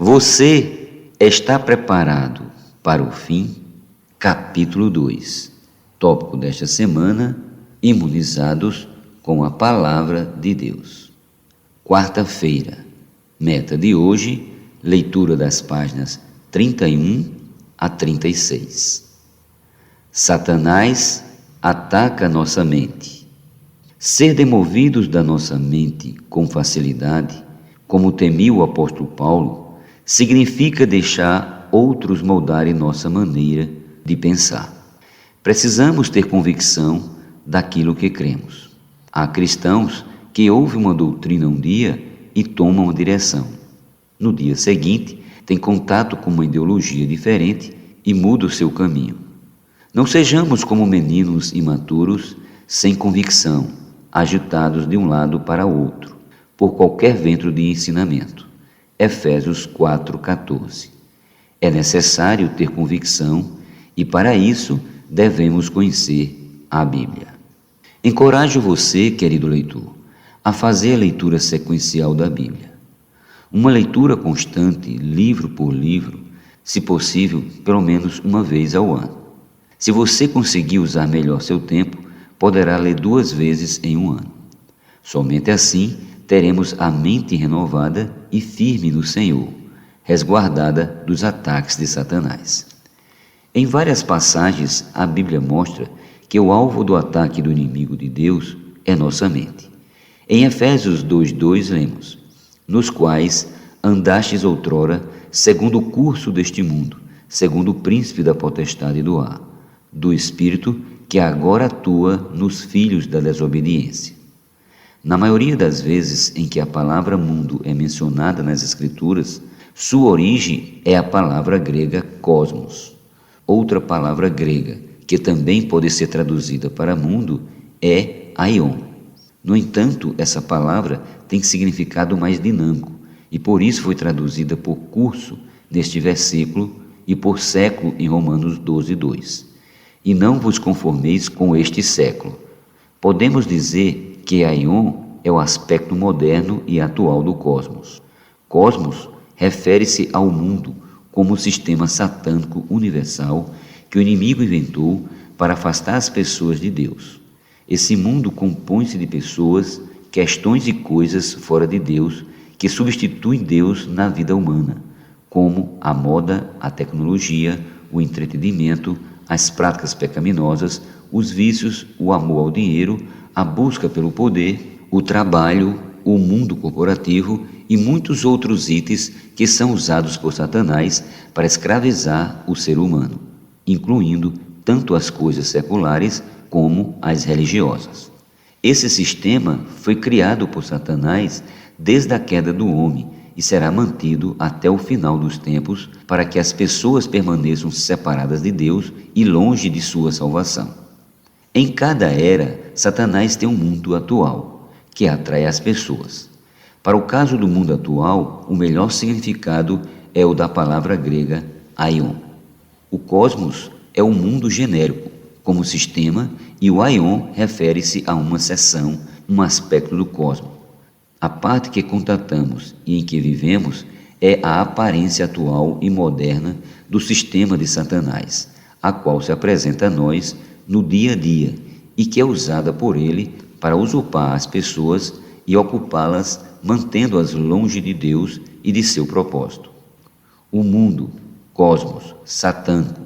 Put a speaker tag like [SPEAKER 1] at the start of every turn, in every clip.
[SPEAKER 1] Você está preparado para o fim? Capítulo 2. Tópico desta semana: imunizados com a palavra de Deus. Quarta-feira. Meta de hoje: leitura das páginas 31 a 36. Satanás ataca nossa mente. Ser demovidos da nossa mente com facilidade, como temia o apóstolo Paulo, significa deixar outros moldarem nossa maneira de pensar. Precisamos ter convicção daquilo que cremos. Há cristãos que ouvem uma doutrina um dia e tomam uma direção. No dia seguinte, têm contato com uma ideologia diferente e mudam o seu caminho. Não sejamos como meninos imaturos, sem convicção, agitados de um lado para outro, por qualquer vento de ensinamento. Efésios 4,14. É necessário ter convicção e, para isso, devemos conhecer a Bíblia. Encorajo você, querido leitor, a fazer a leitura sequencial da Bíblia. Uma leitura constante, livro por livro, se possível, pelo menos uma vez ao ano. Se você conseguir usar melhor seu tempo, poderá ler 2 vezes em um ano. Somente assim teremos a mente renovada e firme no Senhor, resguardada dos ataques de Satanás. Em várias passagens, a Bíblia mostra que o alvo do ataque do inimigo de Deus é nossa mente. Em Efésios 2,2 lemos: nos quais andastes outrora, segundo o curso deste mundo, segundo o príncipe da potestade do ar, do Espírito que agora atua nos filhos da desobediência. Na maioria das vezes em que a palavra mundo é mencionada nas Escrituras, sua origem é a palavra grega cosmos. Outra palavra grega, que também pode ser traduzida para mundo, é aion. No entanto, essa palavra tem significado mais dinâmico e por isso foi traduzida por curso neste versículo e por século em Romanos 12:2. E não vos conformeis com este século. Podemos dizer que aion é o aspecto moderno e atual do cosmos. Cosmos refere-se ao mundo como sistema satânico universal que o inimigo inventou para afastar as pessoas de Deus. Esse mundo compõe-se de pessoas, questões e coisas fora de Deus que substituem Deus na vida humana, como a moda, a tecnologia, o entretenimento, as práticas pecaminosas, os vícios, o amor ao dinheiro, a busca pelo poder, o trabalho, o mundo corporativo e muitos outros itens que são usados por Satanás para escravizar o ser humano, incluindo tanto as coisas seculares como as religiosas. Esse sistema foi criado por Satanás desde a queda do homem e será mantido até o final dos tempos para que as pessoas permaneçam separadas de Deus e longe de sua salvação. Em cada era, Satanás tem um mundo atual, que atrai as pessoas. Para o caso do mundo atual, o melhor significado é o da palavra grega aion. O cosmos é um mundo genérico, como sistema, e o aion refere-se a uma seção, um aspecto do cosmos. A parte que contatamos e em que vivemos é a aparência atual e moderna do sistema de Satanás, a qual se apresenta a nós no dia a dia e que é usada por ele para usurpar as pessoas e ocupá-las, mantendo-as longe de Deus e de seu propósito. O mundo, cosmos, satânico,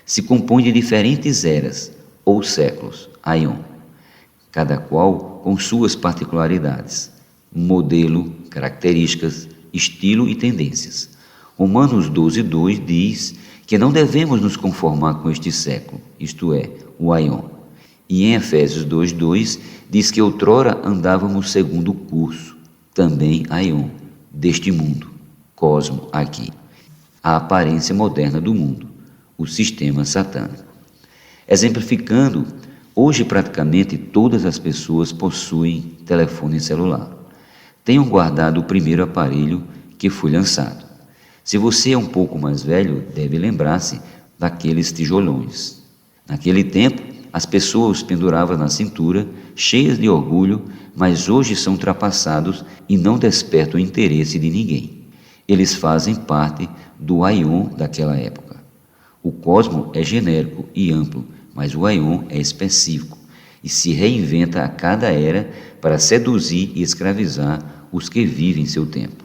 [SPEAKER 1] se compõe de diferentes eras ou séculos, aion, cada qual com suas particularidades, modelo, características, estilo e tendências. Romanos 12:2 diz que não devemos nos conformar com este século, isto é, o aion. E em Efésios 2:2 diz que outrora andávamos segundo o curso, também aion, deste mundo, cosmo aqui, a aparência moderna do mundo, o sistema satânico. Exemplificando, hoje praticamente todas as pessoas possuem telefone celular. Tenham guardado o primeiro aparelho que foi lançado. Se você é um pouco mais velho, deve lembrar-se daqueles tijolões. Naquele tempo, as pessoas os penduravam na cintura, cheias de orgulho, mas hoje são ultrapassados e não despertam o interesse de ninguém. Eles fazem parte do aion daquela época. O cosmo é genérico e amplo, mas o aion é específico e se reinventa a cada era para seduzir e escravizar os que vivem seu tempo.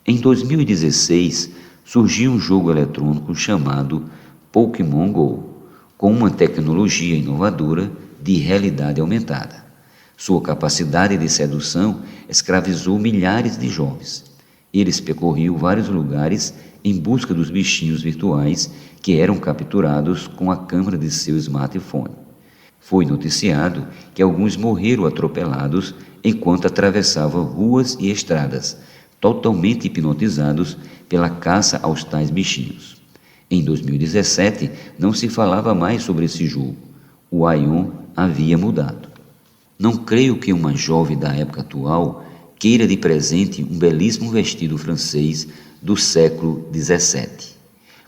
[SPEAKER 1] Em 2016, surgiu um jogo eletrônico chamado Pokémon Go, com uma tecnologia inovadora de realidade aumentada. Sua capacidade de sedução escravizou milhares de jovens. Eles percorriam vários lugares em busca dos bichinhos virtuais que eram capturados com a câmera de seu smartphone. Foi noticiado que alguns morreram atropelados enquanto atravessavam ruas e estradas, totalmente hipnotizados pela caça aos tais bichinhos. Em 2017, não se falava mais sobre esse jogo. O aion havia mudado. Não creio que uma jovem da época atual queira de presente um belíssimo vestido francês do século XVII,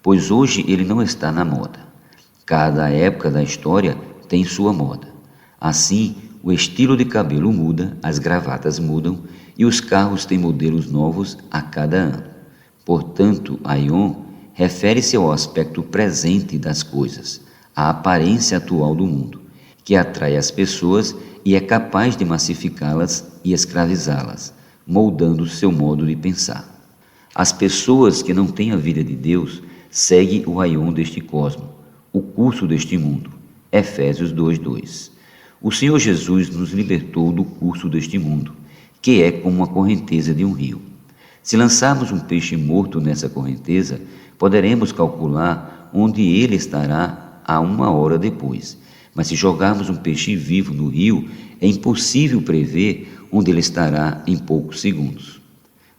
[SPEAKER 1] pois hoje ele não está na moda. Cada época da história tem sua moda. Assim, o estilo de cabelo muda, as gravatas mudam e os carros têm modelos novos a cada ano. Portanto, aion refere-se ao aspecto presente das coisas, à aparência atual do mundo, que atrai as pessoas e é capaz de massificá-las e escravizá-las, moldando seu modo de pensar. As pessoas que não têm a vida de Deus seguem o aion deste cosmo, o curso deste mundo. Efésios 2:2. O Senhor Jesus nos libertou do curso deste mundo, que é como a correnteza de um rio. Se lançarmos um peixe morto nessa correnteza, poderemos calcular onde ele estará a 1 hora depois. Mas se jogarmos um peixe vivo no rio, é impossível prever onde ele estará em poucos segundos.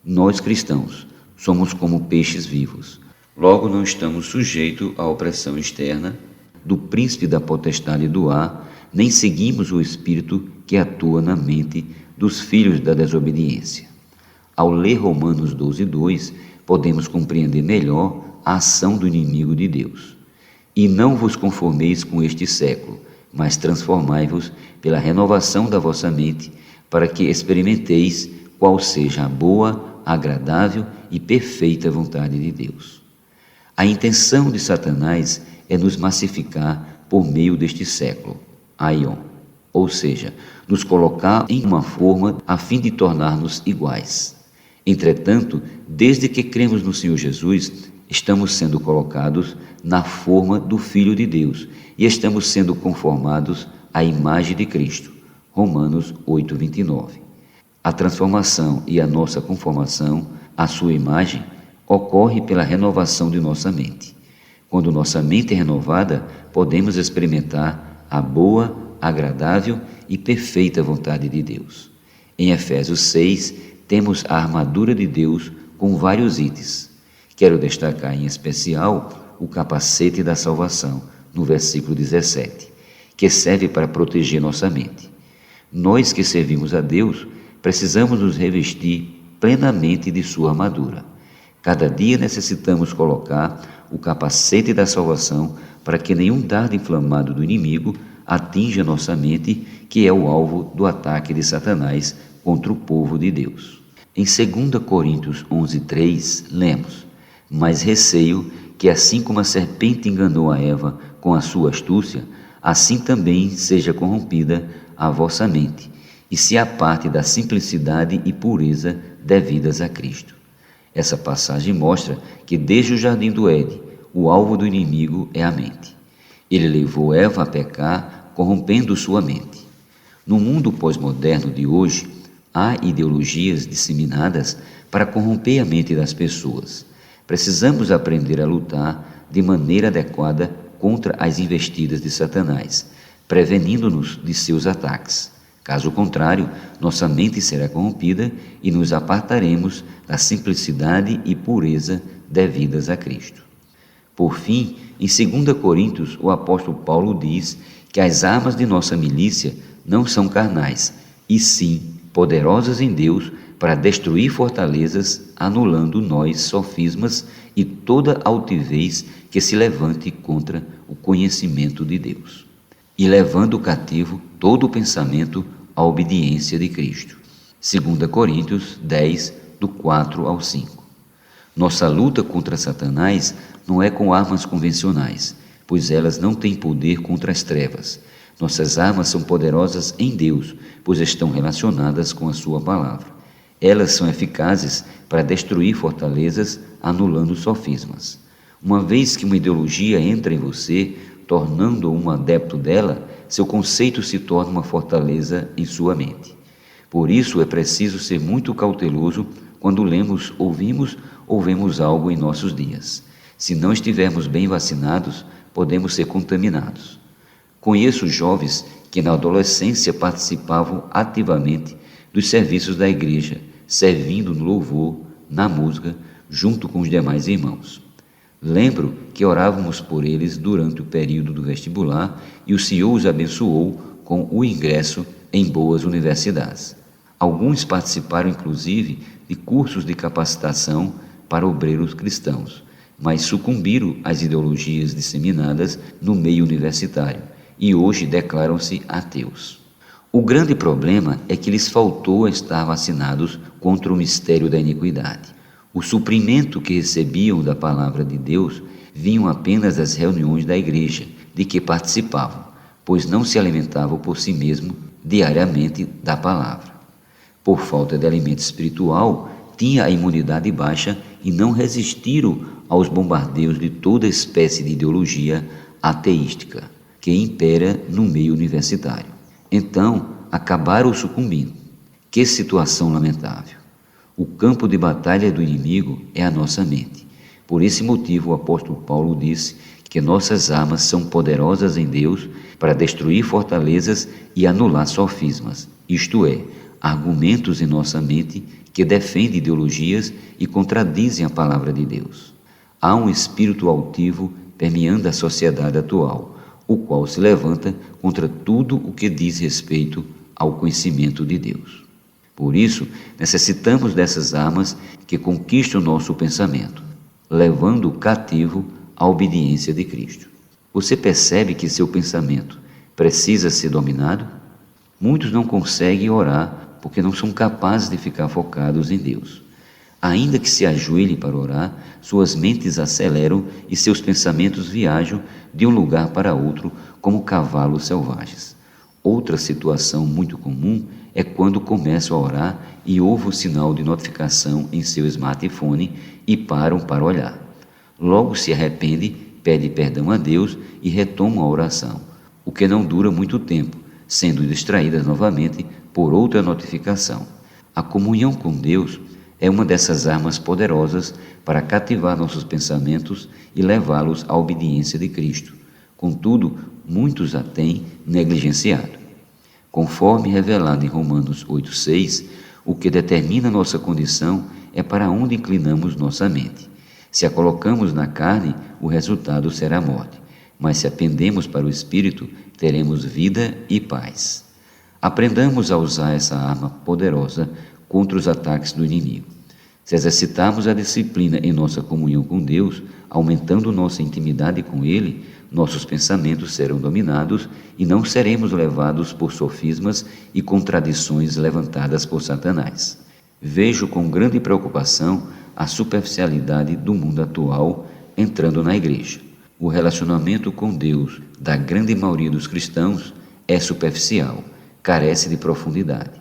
[SPEAKER 1] Nós cristãos somos como peixes vivos. Logo não estamos sujeitos à opressão externa do príncipe da potestade do ar, nem seguimos o espírito que atua na mente dos filhos da desobediência. Ao ler Romanos 12:2, podemos compreender melhor a ação do inimigo de Deus. E não vos conformeis com este século, mas transformai-vos pela renovação da vossa mente, para que experimenteis qual seja a boa, agradável e perfeita vontade de Deus. A intenção de Satanás é nos massificar por meio deste século, aion, ou seja, nos colocar em uma forma a fim de tornar-nos iguais. Entretanto, desde que cremos no Senhor Jesus, estamos sendo colocados na forma do Filho de Deus e estamos sendo conformados à imagem de Cristo. Romanos 8:29. A transformação e a nossa conformação à sua imagem ocorre pela renovação de nossa mente. Quando nossa mente é renovada, podemos experimentar a boa, agradável e perfeita vontade de Deus. Em Efésios 6, temos a armadura de Deus com vários itens. Quero destacar em especial o capacete da salvação, no versículo 17, que serve para proteger nossa mente. Nós que servimos a Deus, precisamos nos revestir plenamente de sua armadura. Cada dia necessitamos colocar o capacete da salvação para que nenhum dardo inflamado do inimigo atinja nossa mente, que é o alvo do ataque de Satanás contra o povo de Deus. Em 2 Coríntios 11:3, lemos: Mas receio que assim como a serpente enganou a Eva com a sua astúcia, assim também seja corrompida a vossa mente, e se aparte da simplicidade e pureza devidas a Cristo. Essa passagem mostra que desde o jardim do Éden, o alvo do inimigo é a mente. Ele levou Eva a pecar, corrompendo sua mente. No mundo pós-moderno de hoje, há ideologias disseminadas para corromper a mente das pessoas. Precisamos aprender a lutar de maneira adequada contra as investidas de Satanás, prevenindo-nos de seus ataques. Caso contrário, nossa mente será corrompida e nos apartaremos da simplicidade e pureza devidas a Cristo. Por fim, em 2 Coríntios, o apóstolo Paulo diz que as armas de nossa milícia não são carnais, e sim poderosas em Deus para destruir fortalezas, anulando nós sofismas e toda altivez que se levante contra o conhecimento de Deus, e levando cativo todo o pensamento à obediência de Cristo. 2 Coríntios 10, do 4 ao 5. Nossa luta contra Satanás não é com armas convencionais, pois elas não têm poder contra as trevas. Nossas armas são poderosas em Deus, pois estão relacionadas com a sua palavra. Elas são eficazes para destruir fortalezas, anulando sofismas. Uma vez que uma ideologia entra em você, tornando-o um adepto dela, seu conceito se torna uma fortaleza em sua mente. Por isso é preciso ser muito cauteloso quando lemos, ouvimos ou vemos algo em nossos dias. Se não estivermos bem vacinados, podemos ser contaminados. Conheço jovens que na adolescência participavam ativamente dos serviços da igreja, servindo no louvor, na música, junto com os demais irmãos. Lembro que orávamos por eles durante o período do vestibular e o Senhor os abençoou com o ingresso em boas universidades. Alguns participaram, inclusive, de cursos de capacitação para obreiros cristãos, mas sucumbiram às ideologias disseminadas no meio universitário e hoje declaram-se ateus. O grande problema é que lhes faltou estar vacinados contra o mistério da iniquidade. O suprimento que recebiam da palavra de Deus vinham apenas das reuniões da igreja, de que participavam, pois não se alimentavam por si mesmo diariamente da palavra. Por falta de alimento espiritual, tinha a imunidade baixa e não resistiram aos bombardeios de toda espécie de ideologia ateística que impera no meio universitário. Então, acabaram sucumbindo. Que situação lamentável! O campo de batalha do inimigo é a nossa mente. Por esse motivo, o apóstolo Paulo disse que nossas armas são poderosas em Deus para destruir fortalezas e anular sofismas, isto é, argumentos em nossa mente que defendem ideologias e contradizem a palavra de Deus. Há um espírito altivo permeando a sociedade atual, o qual se levanta contra tudo o que diz respeito ao conhecimento de Deus. Por isso, necessitamos dessas armas que conquistam o nosso pensamento, levando-o cativo à obediência de Cristo. Você percebe que seu pensamento precisa ser dominado? Muitos não conseguem orar porque não são capazes de ficar focados em Deus. Ainda que se ajoelhem para orar, suas mentes aceleram e seus pensamentos viajam de um lugar para outro como cavalos selvagens. Outra situação muito comum é quando começam a orar e ouvem o sinal de notificação em seu smartphone e param para olhar. Logo se arrependem, pedem perdão a Deus e retomam a oração, o que não dura muito tempo, sendo distraídas novamente por outra notificação. A comunhão com Deus é uma dessas armas poderosas para cativar nossos pensamentos e levá-los à obediência de Cristo. Contudo, muitos a têm negligenciado. Conforme revelado em Romanos 8,6, o que determina nossa condição é para onde inclinamos nossa mente. Se a colocamos na carne, o resultado será morte, mas se a pendemos para o Espírito, teremos vida e paz. Aprendamos a usar essa arma poderosa contra os ataques do inimigo. Se exercitarmos a disciplina em nossa comunhão com Deus, aumentando nossa intimidade com Ele, nossos pensamentos serão dominados e não seremos levados por sofismas e contradições levantadas por Satanás. Vejo com grande preocupação a superficialidade do mundo atual entrando na igreja. O relacionamento com Deus da grande maioria dos cristãos é superficial, carece de profundidade.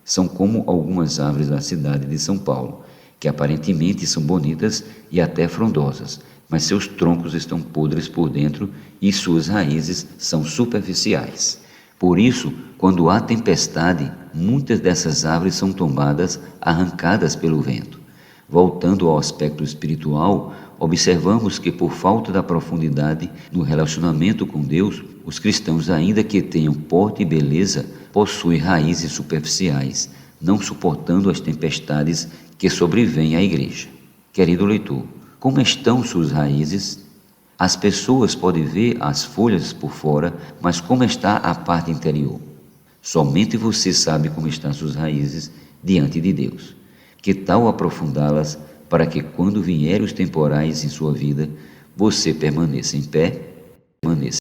[SPEAKER 1] São como algumas árvores da cidade de São Paulo, que aparentemente são bonitas e até frondosas, mas seus troncos estão podres por dentro e suas raízes são superficiais. Por isso, quando há tempestade, muitas dessas árvores são tombadas, arrancadas pelo vento. Voltando ao aspecto espiritual, observamos que por falta da profundidade no relacionamento com Deus, os cristãos, ainda que tenham porte e beleza, possuem raízes superficiais, não suportando as tempestades que sobrevêm à igreja. Querido leitor, como estão suas raízes? As pessoas podem ver as folhas por fora, mas como está a parte interior? Somente você sabe como estão suas raízes diante de Deus. Que tal aprofundá-las para que quando vierem os temporais em sua vida, você permaneça em pé, permaneça